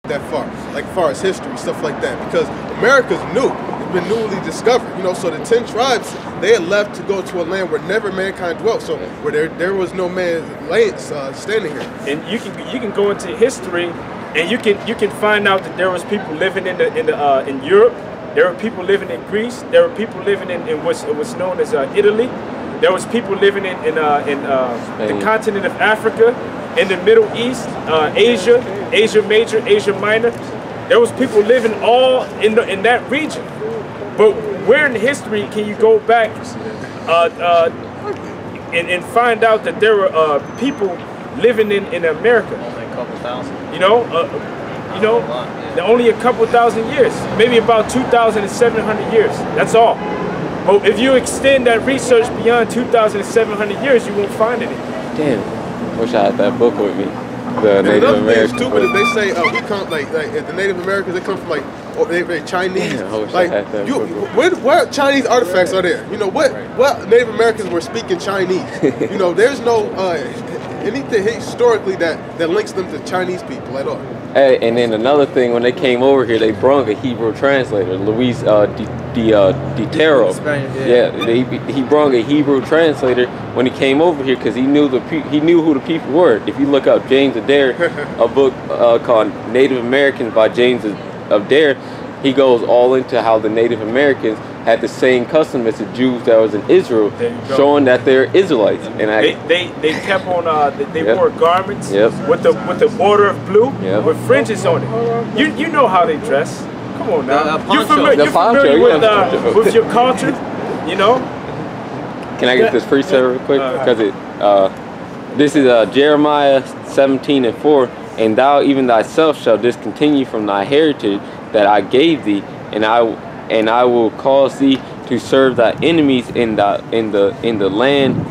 that far as history, stuff like that, because America's new. It's been newly discovered, you know. So the 10 tribes, they had left to go to a land where never mankind dwelt, so where there was no man standing here. And you can go into history, and you can find out that there was people living in Europe. There were people living in Greece. There were people living in what's known as Italy. There was people living in the continent of Africa, in the Middle East, Asia, Asia Major, Asia Minor. There was people living all in that region. But where in history can you go back and find out that there were people living in America? Only a couple thousand. Only a couple thousand years, maybe about 2,700 years. That's all. But if you extend that research beyond 2,700 years, you won't find any. Damn, wish I had that book with me. The Native Americans. Stupid if they say we come like the Native Americans, they come from they're Chinese. Yeah, I wish I had that book. What Chinese artifacts are there? You know what Native Americans were speaking Chinese. You know, there's no anything historically that links them to Chinese people at all. Hey, and then another thing, when they came over here, they brought a Hebrew translator, Luis Ditero. He brought a Hebrew translator when he came over here because he knew who the people were. If you look up James Adair, a book called Native Americans by James Adair, he goes all into how the Native Americans had the same custom as the Jews that was in Israel, showing that they're Israelites. And they kept on they wore garments with the border of blue with fringes on it. You know how they dress. Come on now. You're familiar with your culture, you know. Can I get this precept real quick? Because this is Jeremiah 17:4. And thou even thyself shalt discontinue from thy heritage that I gave thee, and I will cause thee to serve thy enemies in the land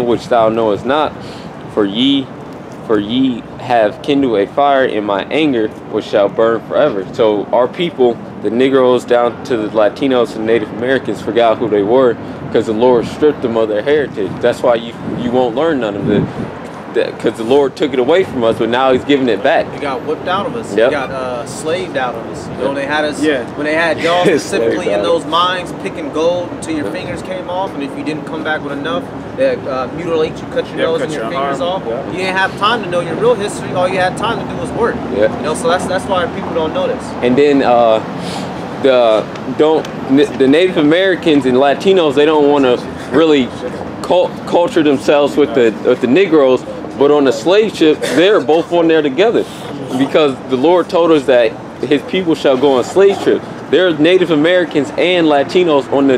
which thou knowest not, for ye have kindled a fire in my anger which shall burn forever. So our people, the Negroes down to the Latinos and Native Americans, forgot who they were because the Lord stripped them of their heritage. That's why you won't learn none of it. Because the Lord took it away from us, but now He's giving it back. He got whipped out of us. He got slaved out of us. You know, they had us when they had y'all specifically in those mines picking gold until your fingers came off, and if you didn't come back with enough, they mutilate you, cut your nose and your fingers off. You didn't have time to know your real history. All you had time to do was work. You know, so that's why people don't know this. And then the Native Americans and Latinos, they don't want to really culture themselves with the Negroes. But on the slave ship, they're both on there together, because the Lord told us that His people shall go on slave trips. There are Native Americans and Latinos on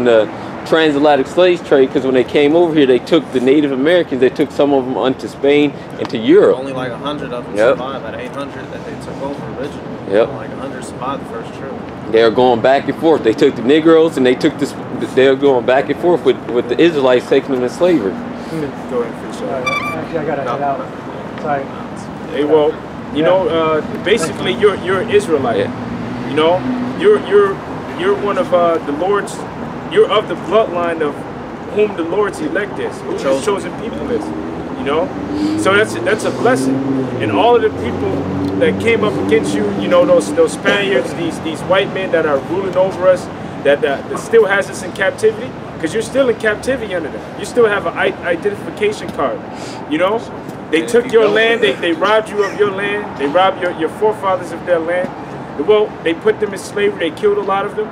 the transatlantic slave trade, because when they came over here, they took the Native Americans, they took some of them onto Spain and to Europe. Only like 100 of them survived out of 800 that they took over originally. Like 100 survived the first trip. They were going back and forth. They took the Negroes and they took this. They were going back and forth with the Israelites, taking them in slavery. Go ahead, for sure. Actually, I gotta head out. Sorry. Hey, well, you know, basically, you're an Israelite. You know, you're one of the Lord's. You're of the bloodline of whom the Lord's elect is, who His chosen people is. You know, so that's a blessing. And all of the people that came up against you, you know, those Spaniards, these white men that are ruling over us, that still has us in captivity. Because you're still in captivity under them. You still have an identification card. You know? They took your land, they robbed you of your land, they robbed your forefathers of their land. Well, they put them in slavery, they killed a lot of them.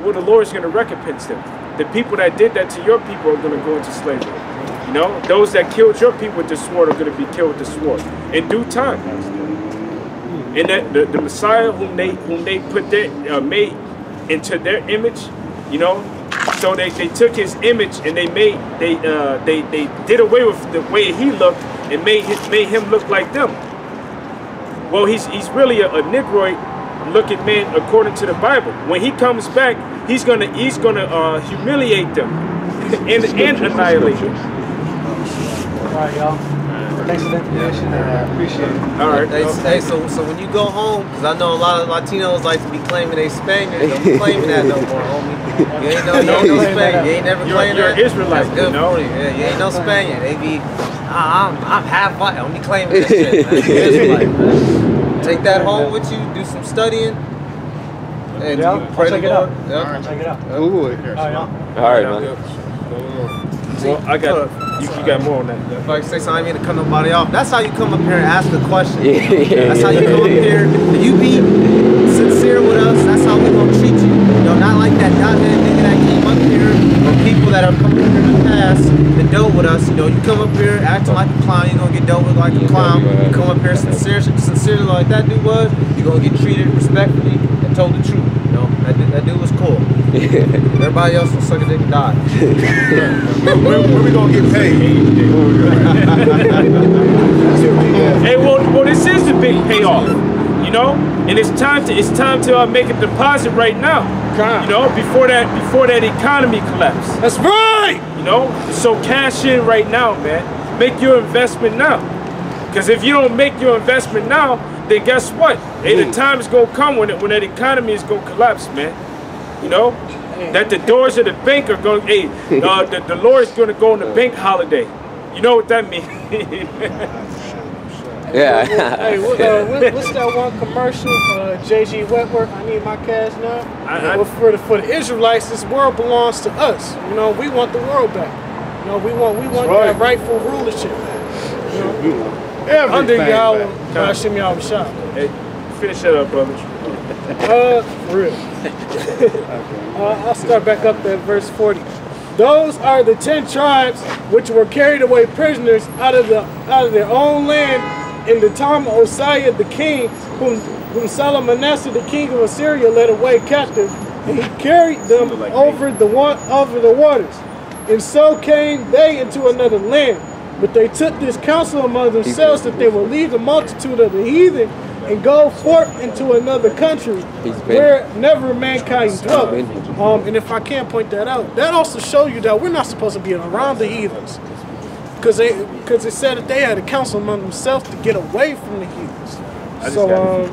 Well, the Lord's going to recompense them. The people that did that to your people are going to go into slavery. You know? Those that killed your people with the sword are going to be killed with the sword in due time. And that the Messiah whom they put made into their image, you know, so they took His image and they did away with the way He looked and made Him look like them. Well, he's really a Negroid looking man according to the Bible. When He comes back, he's gonna humiliate them and annihilate them. All right, y'all. Thanks for the information. I appreciate it. All right. Hey, so when you go home, because I know a lot of Latinos like to be claiming they Spaniards. Don't be claiming that no more, homie. You ain't no Spaniard. You ain't never claimed that. You're Israelite. That's good for you. Yeah, you ain't no Spaniard. They be, I'm half white. Don't be claiming that shit. Man. You're Israelite, man. Take that home with you. Do some studying. And Yeah, pray check the it Lord. out. Yeah. Check it out. Ooh. All right, man. Well, I got you got more on that. Like say something, I mean to cut nobody off. That's how you come up here and ask a question. Yeah. That's how you come up here. You be sincere with us. That's how we gonna treat you. You know, not like that dothead nigga that came up here, or people that have come up here in the past and dealt with us. You know, you come up here acting like a clown, you're gonna get dealt with like a clown. You come up here sincerely like that dude was, you're gonna get treated respectfully and told the truth. You know, that dude was cool. Everybody else will suck a dick and die. Where we gonna get paid? Hey, well, this is a big payoff, you know, and it's time to make a deposit right now, you know, before that economy collapse. That's right. You know, so cash in right now, man. Make your investment now, because if you don't make your investment now, then guess what? Hey, the time is gonna come when that economy is gonna collapse, man. You know, that the doors of the bank are going. Hey, the Lord's gonna go on the bank holiday. You know what that means? Yeah. Hey, what's that one commercial? JG Wentworth, I need my cash now. For the Israelites, this world belongs to us. You know, we want the world back. You know, we want that rightful rulership. You know, under Yahweh, Hashem Yahweh Shah. Hey, finish that up, brother. For real. I'll start back up at verse 40. Those are the 10 tribes which were carried away prisoners out of their own land in the time of Osiah the king, whom Salmanasseh the king of Assyria led away captive, and he carried them over the waters. And so came they into another land. But they took this counsel among themselves that they will leave the multitude of the heathen and go forth into another country where never mankind dwelt. And if I can't point that out, that also shows you that we're not supposed to be around the heathens, because it said that they had a counsel among themselves to get away from the heathens. So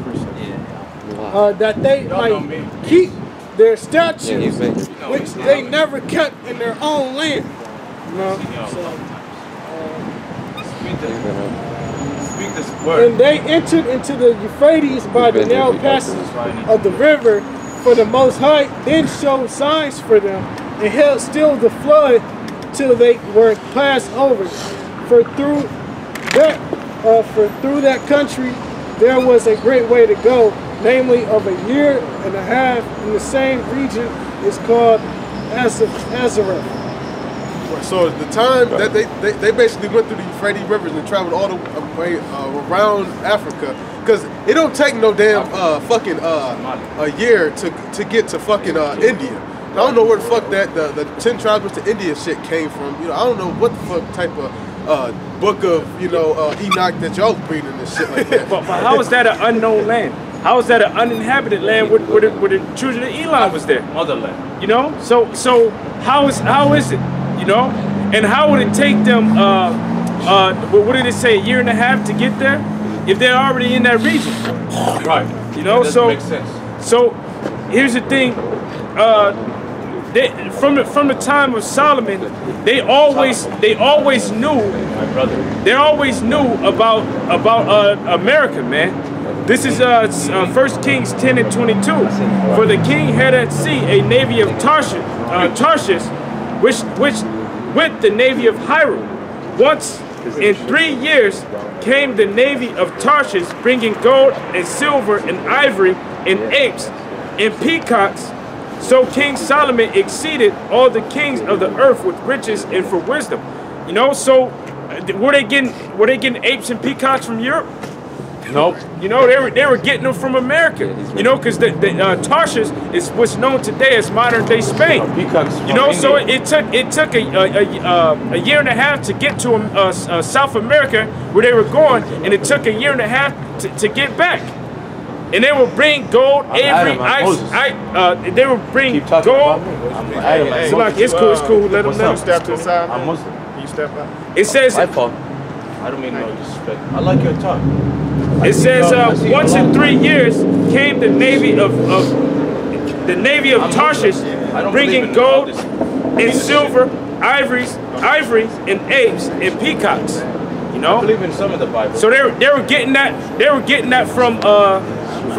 that they might keep their statutes, which they never kept in their own land. You know? And they entered into the Euphrates by the narrow passage of the river, for the Most High then showed signs for them, and held still the flood till they were passed over. For through that country there was a great way to go, namely of a year and a half, in the same region is called Azareth. So the time that they basically went through the Euphrates rivers and traveled all the way around Africa, because it don't take no damn fucking a year to get to fucking India. I don't know where the fuck that the 10 tribes to India shit came from. You know, I don't know what the fuck type of book of Enoch that y'all reading and shit like that. But how is that an unknown land? How is that an uninhabited land where the children of Eli was there? Motherland. You know, so how is it? You know, and how would it take them? What did it say? A year and a half to get there, if they're already in that region. Right. You know, so makes sense. So here's the thing. From the time of Solomon, they always knew. My brother. They always knew about America, man. This is 1 Kings 10 and 22. For the king had at sea a navy of Tarshish, which with the navy of Hiram. Once in 3 years came the navy of Tarshish, bringing gold and silver and ivory and apes and peacocks. So King Solomon exceeded all the kings of the earth with riches and for wisdom. You know, so were they getting apes and peacocks from Europe? Nope. You know, they were getting them from America. You know, because the Tarshish is what's known today as modern day Spain. You know, so it took a year and a half to get to South America where they were going, and it took a year and a half to get back. And they will bring gold, ivory, ice. They will bring gold. It's cool. Let them know. Step to the side. I'm Muslim. You step out. It says. My fault. I don't mean no disrespect. I like your talk. It says once in 3 years came the navy of Tarshish, bringing gold and silver, ivory and apes and peacocks. You know, I believe in some of the Bible. So they were getting that from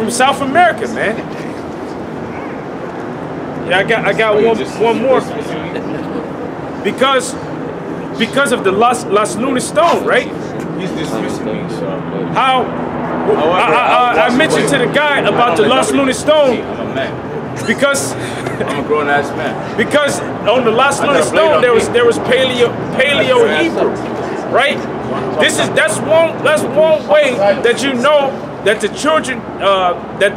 South America, man. Yeah, I got one more because of the Las Lunas stone, right? He's dismissing me, so how I mentioned to the guy about the Las Lunas stone. I'm a man. Because I'm a grown ass man. Because on the Las Lunas stone there was Paleo Hebrew, right? That's one way that you know that the children that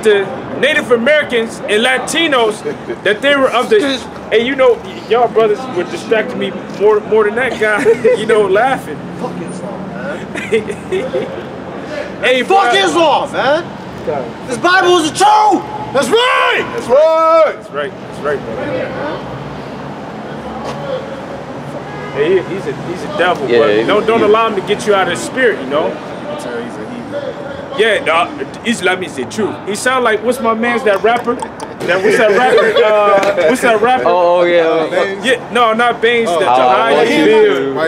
the Native Americans and Latinos that they were of the, and you know y'all brothers were distracting me more than that guy, you know, laughing. Hey, fuck Islam, man. This Bible is true. That's right. That's right. That's right. That's right, bro. Hey, he's a devil, but don't allow him to get you out of the spirit, you know. Yeah, no, Islam is the truth. He sound like what's my man's that rapper? What's that rapper? Oh yeah. Yeah, no, not Baines. My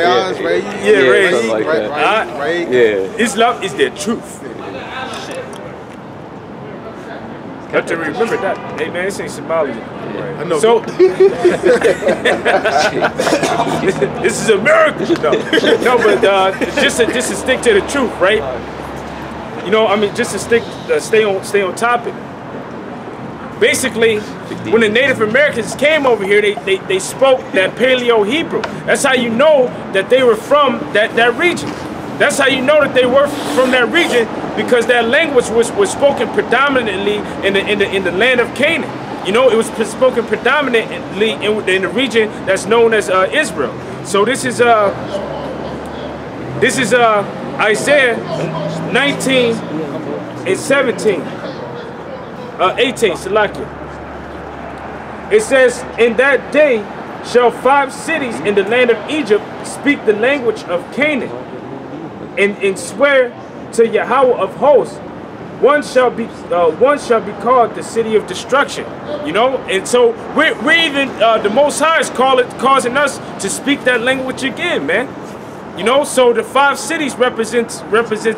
eyes, right? Yeah, right. Yeah. Islam is the truth. Got to remember that. Hey man, this ain't Somalia. Right. I know. So this is America. No, but just to stick to the truth, right? You know, I mean, just to stay on topic. Basically, when the Native Americans came over here, they spoke that Paleo Hebrew. That's how you know that they were from that region. That's how you know that they were from that region, because that language was spoken predominantly in the land of Canaan. You know, it was spoken predominantly in the region that's known as Israel. So this is Isaiah 19 and 17, 18, Salakia. It says, "In that day shall 5 cities in the land of Egypt speak the language of Canaan, and swear to Yahweh of hosts. One shall be called the city of destruction." You know, and so we're even the Most High is causing us to speak that language again, man. You know, so the 5 cities represents.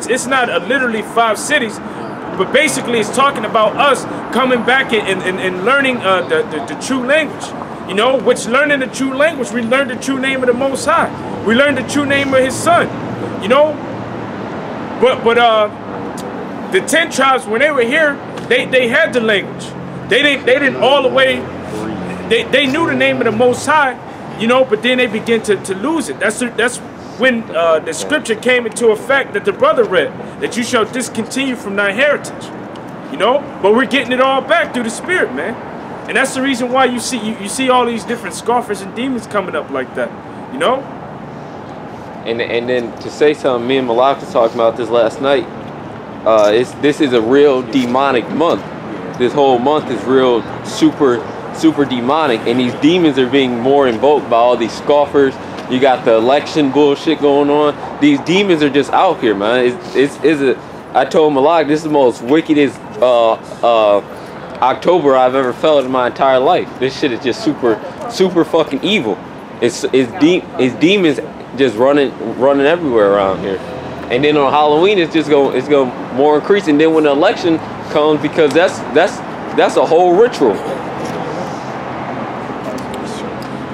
It's not literally 5 cities, but basically it's talking about us coming back and learning the true language. You know, which learning the true language, we learned the true name of the Most High. We learned the true name of His Son. You know, but the 10 tribes, when they were here, they had the language. They didn't all the way. They knew the name of the Most High, you know, but then they began to lose it. That's when the scripture came into effect that the brother read, that you shall discontinue from thy heritage. You know, but we're getting it all back through the Spirit, man. And that's the reason why you see all these different scoffers and demons coming up like that. You know. And then to say something, me and Malak was talking about this last night. This is a real demonic month. This whole month is real super demonic, and these demons are being more invoked by all these scoffers. You got the election bullshit going on. These demons are just out here, man. I told Malak, this is the most wickedest October I've ever felt in my entire life. This shit is just super fucking evil. It's demons just running everywhere around here. And then on Halloween it's going more increase. And then when the election comes, because that's a whole ritual.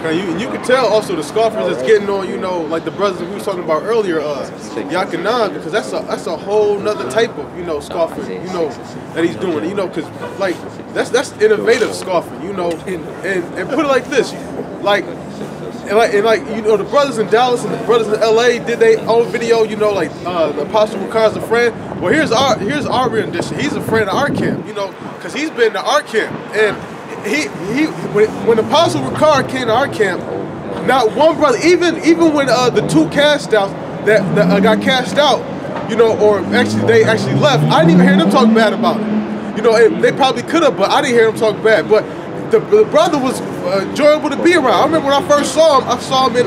You can tell also the scoffers that's getting on, you know, like the brothers that we was talking about earlier, Yakanan, because that's a whole nother type of, you know, scoffing, you know, that he's doing, you know, because like that's innovative scoffing, you know, and put it like this, like you know, the brothers in Dallas and the brothers in LA did their own video, you know, like the Apostle Ricardo's a friend. Well, here's our rendition. He's a friend of our camp, you know, because he's been to our camp, and when Apostle Ricard came to our camp, not one brother, even when the 2 cast outs that got cast out, you know, or they actually left, I didn't even hear them talk bad about it. You know, they probably could have, but I didn't hear them talk bad. But the brother was enjoyable to be around. I remember when I first saw him. I saw him in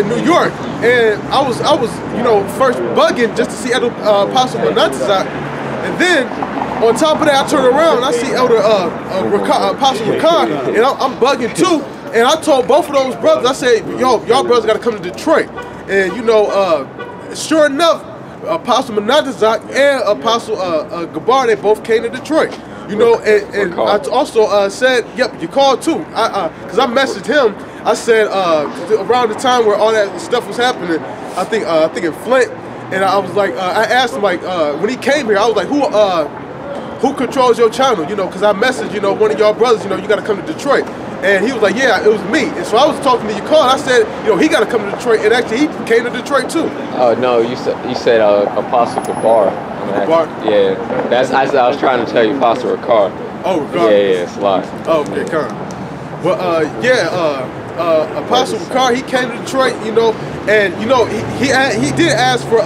New York, and I was first bugging just to see Apostle Monatizak, and then on top of that, I turn around and I see Elder Apostle Ricard, and I'm bugging too. And I told both of those brothers, I said, yo, y'all brothers got to come to Detroit. And sure enough, Apostle Monatizak and Apostle Gabar, they both came to Detroit. And I also said, yep, you called too. Because I messaged him. I said around the time where all that stuff was happening, I think in Flint, and I was like, I asked him like when he came here, I was like, who controls your channel? Because I messaged one of y'all brothers, you got to come to Detroit. And he was like, yeah, it was me. And so I was talking to Yakar, and I said, he got to come to Detroit. And actually, he came to Detroit too. Oh no, you said Apostle Gabar. Gabar? Yeah, I was trying to tell you Apostle Ricard. Oh, Ricard. Yeah, it's a lot. Oh, okay, come. Well, Apostle Ricard, he came to Detroit, and he did ask for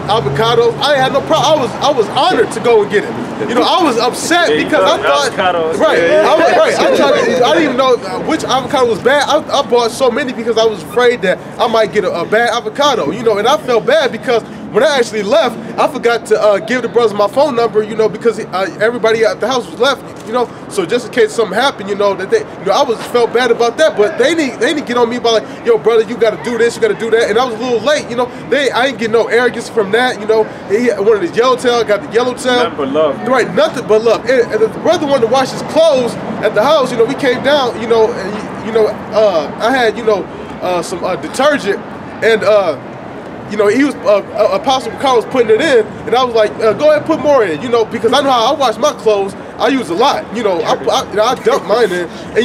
avocados. I had no problem. I was honored to go and get it. I was upset because I thought avocados. Right. I didn't even know which avocado was bad. I bought so many because I was afraid that I might get a bad avocado. And I felt bad because when I actually left, I forgot to give the brothers my phone number. Because everybody at the house was left. So just in case something happened, that they, I felt bad about that. But they didn't get on me about like, yo, brother, you got to do this, you got to do that. And I was a little late. I ain't get no arrogance from that. He wanted his yellowtail, got the yellowtail. Nothing but love. Right, nothing but love. And the brother wanted to wash his clothes at the house. We came down. And I had some detergent, and he was Apostle Ricard was putting it in, and I was like, go ahead and put more in, because I know how I wash my clothes. I use a lot, I dump mine in, and